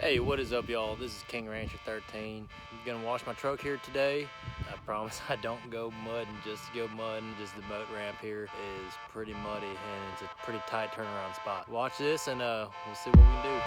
Hey, what is up, y'all? This is King Ranch F250. I'm gonna wash my truck here today. I promise I don't go mudding just to go mudding. Just the boat ramp here is pretty muddy and it's a pretty tight turnaround spot. Watch this and we'll see what we can do.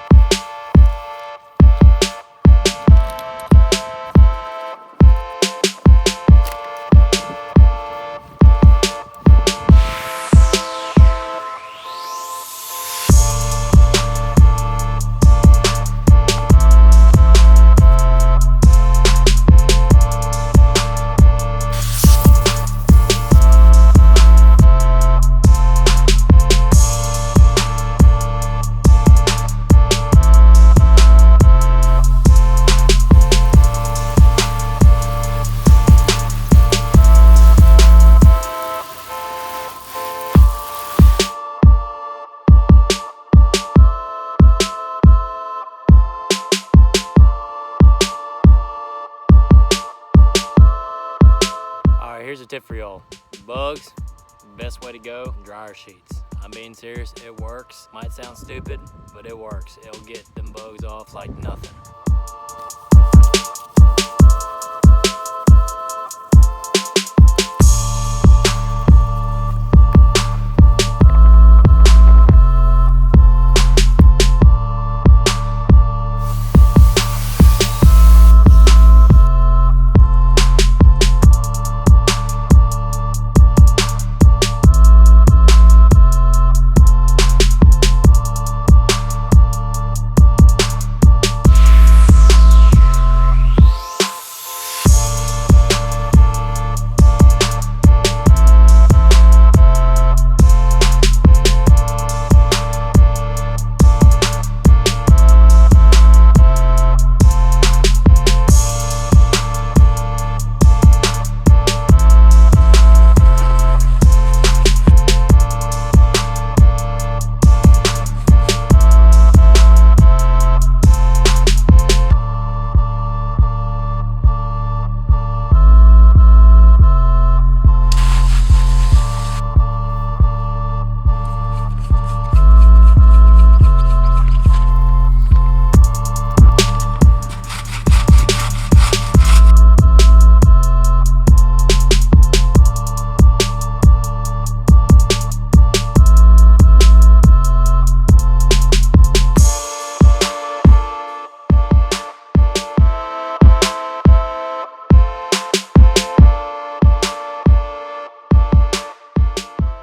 Here's a tip for y'all. Bugs, best way to go, dryer sheets. I'm being serious, it works. Might sound stupid, but it works. It'll get them bugs off like nothing.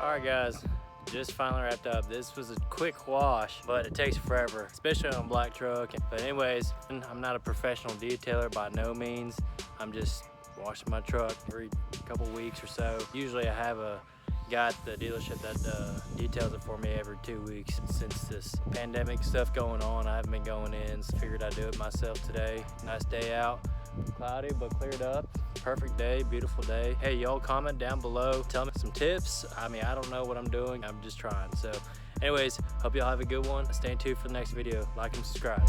Alright guys, just finally wrapped up. This was a quick wash, but it takes forever, especially on a black truck. But anyways, I'm not a professional detailer by no means. I'm just washing my truck every couple weeks or so. Usually I have a guy at the dealership that details it for me every 2 weeks. Since this pandemic stuff going on, I haven't been going in, so figured I'd do it myself today. Nice day out. Cloudy but cleared up. Perfect day, beautiful day. Hey, y'all comment down below, tell me some tips. I mean, I don't know what I'm doing, I'm just trying. So anyways, hope y'all have a good one. Stay tuned for the next video. Like and subscribe.